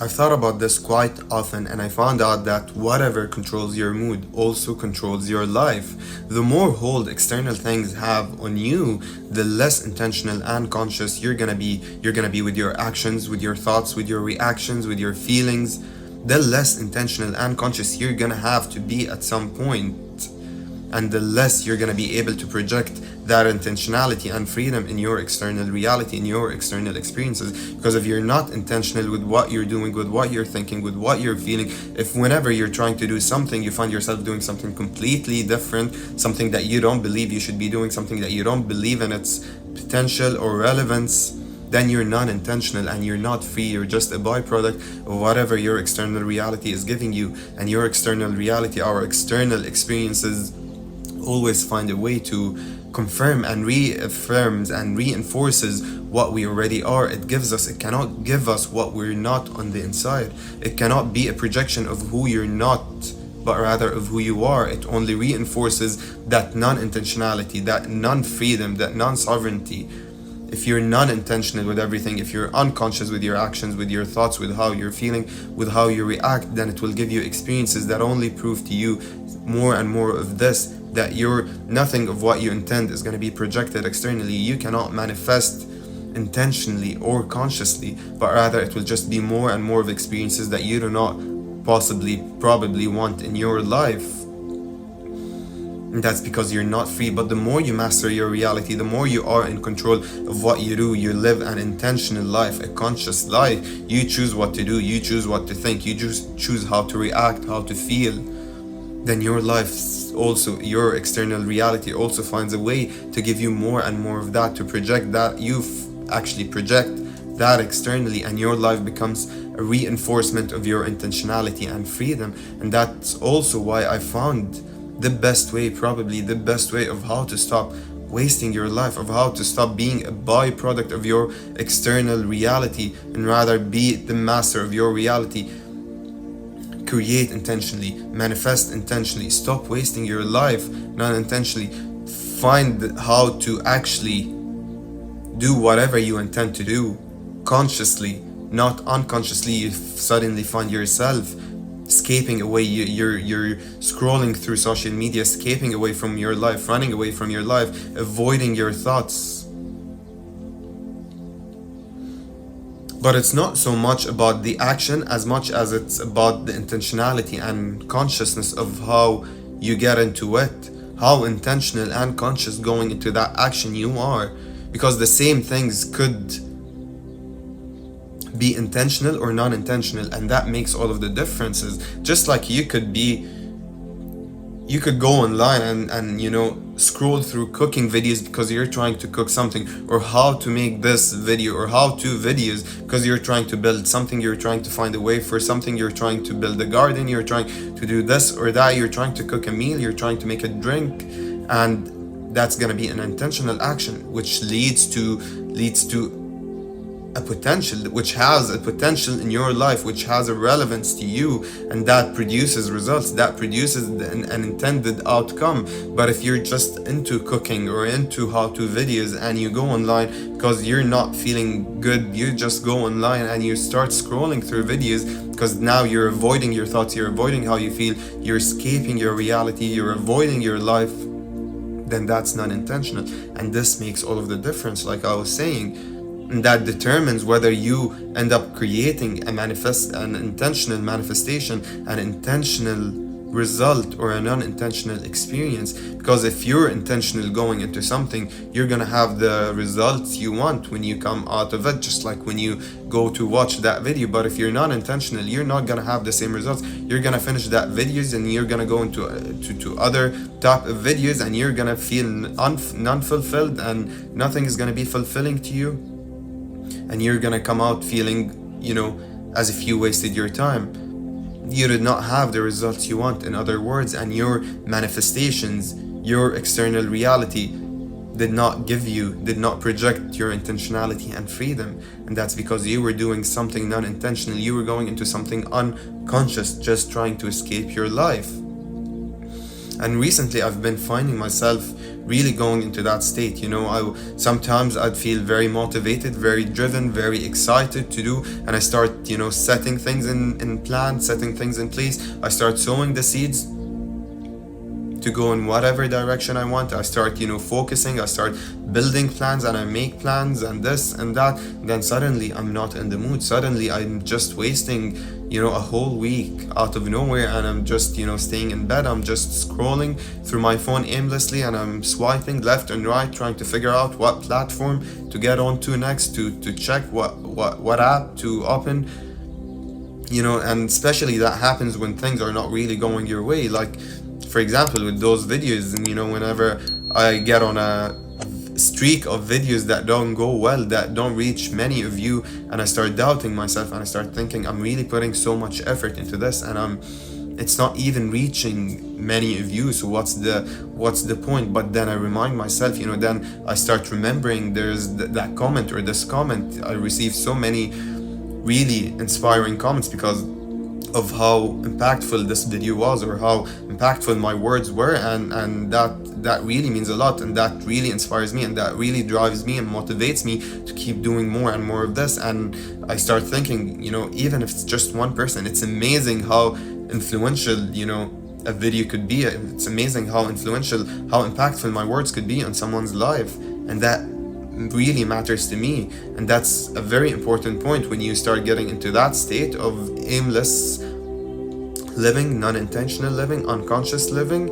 I've thought about this quite often, and I found out that whatever controls your mood also controls your life. The more hold external things have on you, the less intentional and conscious you're gonna be. You're gonna be with your actions, with your thoughts, with your reactions, with your feelings. The less intentional and conscious you're gonna have to be at some point, and the less you're gonna be able to project that intentionality and freedom in your external reality, in your external experiences. Because if you're not intentional with what you're doing, with what you're thinking, with what you're feeling, if whenever you're trying to do something, you find yourself doing something completely different, something that you don't believe you should be doing, something that you don't believe in its potential or relevance, then you're non-intentional and you're not free. You're just a byproduct of whatever your external reality is giving you. And your external reality, our external experiences, always find a way to confirm and reaffirms and reinforces what we already are. It cannot give us what we're not on the inside. It cannot be a projection of who you're not, but rather of who you are. It only reinforces that non-intentionality, that non-freedom, that non-sovereignty. If you're non-intentional with everything, if you're unconscious with your actions, with your thoughts, with how you're feeling, with how you react, then it will give you experiences that only prove to you more and more of this, that nothing of what you intend is going to be projected externally. You cannot manifest intentionally or consciously, but rather it will just be more and more of experiences that you do not probably want in your life. And that's because you're not free. But the more you master your reality, the more you are in control of what you do. You live an intentional life, a conscious life. You choose what to do, you choose what to think, you choose how to react, how to feel. Then your life also, your external reality also finds a way to give you more and more of that, to project that. You actually project that externally, and your life becomes a reinforcement of your intentionality and freedom. And that's also why I found the best way, probably the best way of how to stop wasting your life, of how to stop being a byproduct of your external reality and rather be the master of your reality. Create intentionally, manifest intentionally, stop wasting your life non-intentionally. Find how to actually do whatever you intend to do consciously, not unconsciously. You suddenly find yourself escaping away. You're scrolling through social media, escaping away from your life, running away from your life, avoiding your thoughts. But it's not so much about the action as much as it's about the intentionality and consciousness of how you get into it, how intentional and conscious going into that action you are. Because the same things could be intentional or non-intentional, and that makes all of the differences. Just like you could go online and scroll through cooking videos because you're trying to cook something, or how to make this video, or how to videos because you're trying to build something, you're trying to find a way for something, you're trying to build a garden, you're trying to do this or that, you're trying to cook a meal, you're trying to make a drink. And that's going to be an intentional action, which leads to a potential, which has a potential in your life, which has a relevance to you, and that produces results, that produces an intended outcome. But if you're just into cooking or into how-to videos and you go online because you're not feeling good, you just go online and you start scrolling through videos because now you're avoiding your thoughts, you're avoiding how you feel, you're escaping your reality, you're avoiding your life, then that's not intentional. And this makes all of the difference, like I was saying. And that determines whether you end up creating an intentional manifestation, an intentional result, or a non-intentional experience. Because if you're intentional going into something, you're gonna have the results you want when you come out of it, just like when you go to watch that video. But if you're not intentional, you're not gonna have the same results. You're gonna finish that videos and you're gonna go into to other type of videos, and you're gonna feel non-fulfilled, and nothing is gonna be fulfilling to you. And you're gonna come out feeling, as if you wasted your time. You did not have the results you want, in other words, and your manifestations, your external reality did not project your intentionality and freedom. And that's because you were doing something non-intentional. You were going into something unconscious, just trying to escape your life. And recently I've been finding myself really going into that state. Sometimes I'd feel very motivated, very driven, very excited to do, and I start setting things in plan, setting things in place. I start sowing the seeds to go in whatever direction I want. I start focusing, I start building plans, and I make plans and this and that. Then suddenly I'm not in the mood. Suddenly I'm just wasting a whole week out of nowhere, and I'm just staying in bed. I'm just scrolling through my phone aimlessly, and I'm swiping left and right, trying to figure out what platform to get onto next, to check what app to open. And especially that happens when things are not really going your way. Like, for example, with those videos, and whenever I get on a streak of videos that don't go well, that don't reach many of you, and I start doubting myself, and I start thinking, I'm really putting so much effort into this, and it's not even reaching many of you, so what's the point? But then I remind myself, then I start remembering there's that comment or this comment. I received so many really inspiring comments because of how impactful this video was, or how impactful my words were, and that really means a lot, and that really inspires me, and that really drives me and motivates me to keep doing more and more of this. And I start thinking, even if it's just one person, it's amazing how influential a video could be. It's amazing how influential, how impactful my words could be on someone's life, and that really matters to me. And that's a very important point when you start getting into that state of aimless living, non-intentional living, unconscious living.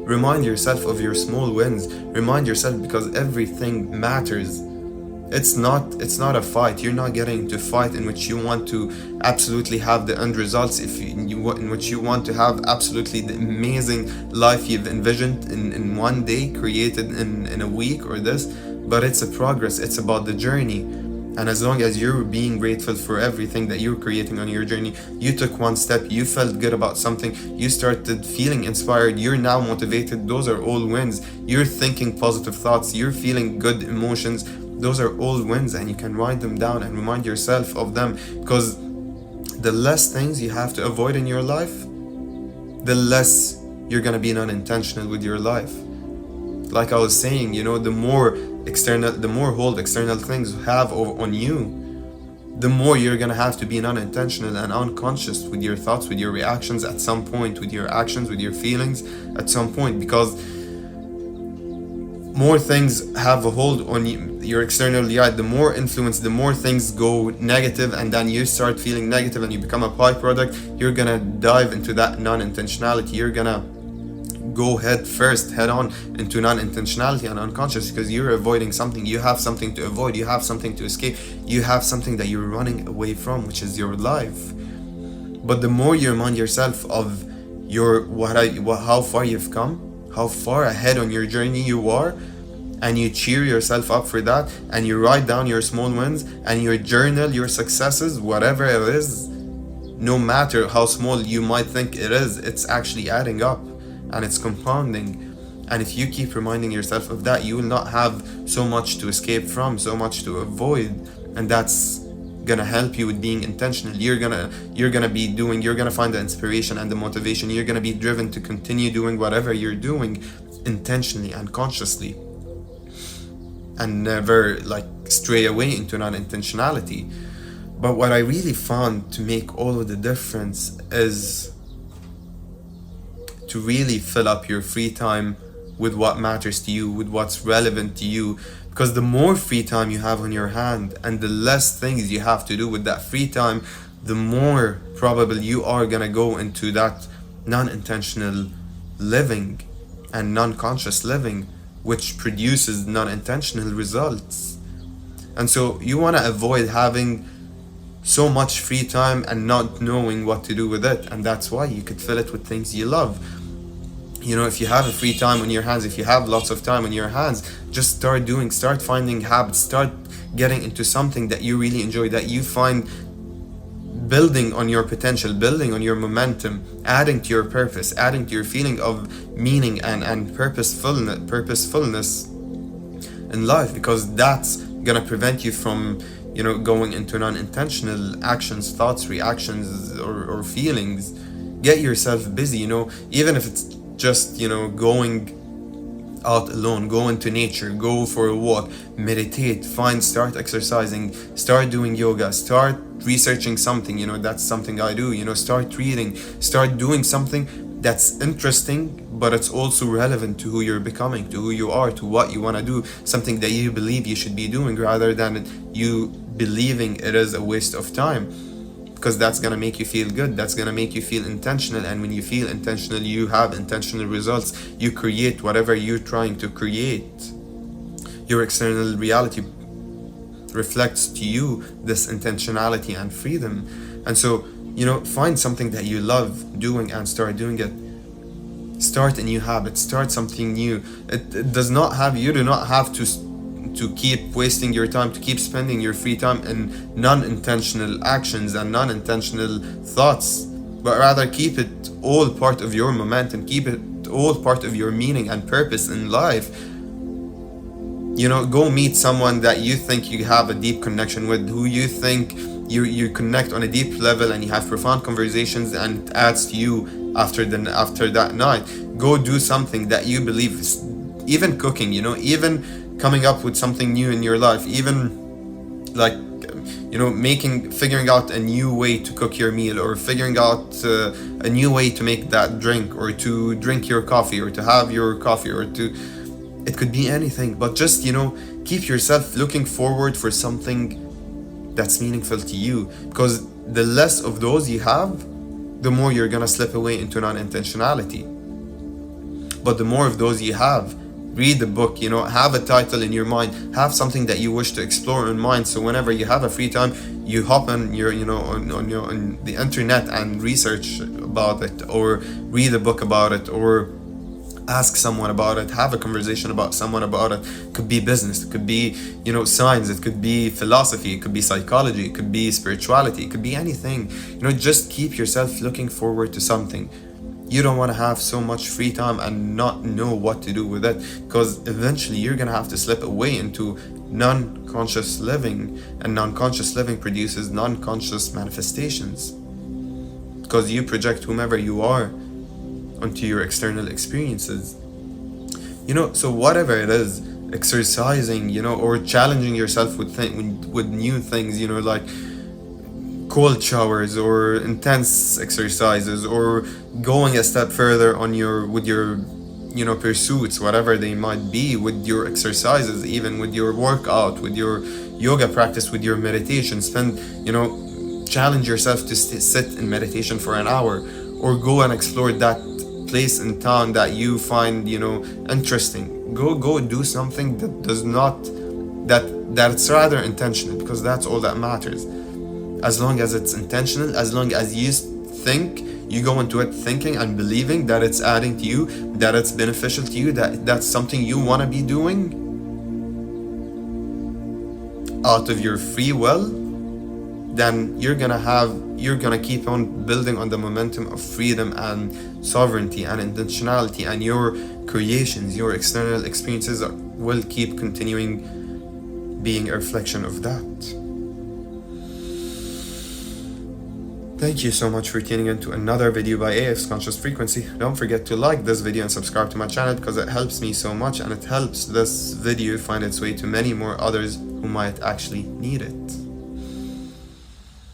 Remind yourself of your small wins. Remind yourself, because everything matters. It's not a fight. You're not getting into a fight in which you want to absolutely have the end results, in which you want to have absolutely the amazing life you've envisioned in one day, created in a week or this. But it's a progress. It's about the journey. And as long as you're being grateful for everything that you're creating on your journey, you took one step, you felt good about something, you started feeling inspired, you're now motivated, those are all wins. You're thinking positive thoughts, you're feeling good emotions, those are all wins, and you can write them down and remind yourself of them. Because the less things you have to avoid in your life, the less you're gonna be non-intentional with your life. Like I was saying, the more hold external things have on you, the more you're gonna have to be non-intentional and unconscious with your thoughts, with your reactions at some point, with your actions, with your feelings at some point. Because more things have a hold on you, your external the more influence, the more things go negative, and then you start feeling negative and you become a byproduct. You're gonna dive into that non-intentionality. You're gonna go head on into non-intentionality and unconscious, because you're avoiding something. You have something to avoid, you have something to escape, you have something that you're running away from, which is your life. But the more you remind yourself of how far you've come, how far ahead on your journey you are, and you cheer yourself up for that, and you write down your small wins, and you journal your successes, whatever it is, no matter how small you might think it is, it's actually adding up. And it's compounding. And if you keep reminding yourself of that, you will not have so much to escape from, so much to avoid. And that's gonna help you with being intentional. You're gonna find the inspiration and the motivation. You're gonna be driven to continue doing whatever you're doing intentionally and consciously, and never stray away into non-intentionality. But what I really found to make all of the difference is to really fill up your free time with what matters to you, with what's relevant to you. Because the more free time you have on your hand, and the less things you have to do with that free time, the more probable you are gonna go into that non-intentional living and non-conscious living, which produces non-intentional results. And so you want to avoid having so much free time and not knowing what to do with it. And that's why you could fill it with things you love. If you have a free time on your hands, if you have lots of time on your hands, just start finding habits, start getting into something that you really enjoy, that you find building on your potential, building on your momentum, adding to your purpose, adding to your feeling of meaning and purposefulness in life, because that's gonna prevent you from going into non-intentional actions, thoughts, reactions, or feelings. Get yourself busy, even if it's just going out alone, go into nature, go for a walk, meditate, start exercising, start doing yoga, start researching something, that's something I do, start reading, start doing something that's interesting, but it's also relevant to who you're becoming, to who you are, to what you want to do, something that you believe you should be doing rather than you believing it is a waste of time. Because that's gonna make you feel good, that's gonna make you feel intentional, and when you feel intentional, you have intentional results. You create whatever you're trying to create. Your external reality reflects to you this intentionality and freedom. And so, find something that you love doing and start doing it. Start a new habit, start something new. It does not have, you do not have to keep wasting your time, to keep spending your free time in non-intentional actions and non-intentional thoughts, but rather keep it all part of your momentum, keep it all part of your meaning and purpose in life. Go meet someone that you think you have a deep connection with, who you think you connect on a deep level, and you have profound conversations, and it adds to you after that night. Go do something that you believe, even cooking, even coming up with something new in your life, even like figuring out a new way to cook your meal, or figuring out a new way to make that drink, or to drink your coffee, or to have your coffee, or it could be anything, but just keep yourself looking forward for something that's meaningful to you, because the less of those you have, the more you're gonna slip away into non-intentionality. But the more of those you have, read the book, have a title in your mind, have something that you wish to explore in mind, so whenever you have a free time, you hop on your on the internet and research about it, or read a book about it, or ask someone about it, have a conversation about someone about it. It could be business, it could be science, it could be philosophy, it could be psychology, it could be spirituality, it could be anything. Just keep yourself looking forward to something. You don't want to have so much free time and not know what to do with it, because eventually you're going to have to slip away into non-conscious living, and non-conscious living produces non-conscious manifestations, because you project whomever you are onto your external experiences. So whatever it is, exercising, or challenging yourself with new things, like cold showers, or intense exercises, or going a step further with your pursuits, whatever they might be, with your exercises, even with your workout, with your yoga practice, with your meditation. Challenge yourself to sit in meditation for an hour, or go and explore that place in town that you find interesting. Go do something that's rather intentional, because that's all that matters. As long as it's intentional, as long as you go into it thinking and believing that it's adding to you, that it's beneficial to you, that's something you want to be doing out of your free will, then you're gonna keep on building on the momentum of freedom and sovereignty and intentionality, and your creations, your external experiences will keep continuing being a reflection of that. Thank you so much for tuning in to another video by AfsConsciousFrequency. Don't forget to like this video and subscribe to my channel, because it helps me so much, and it helps this video find its way to many more others who might actually need it.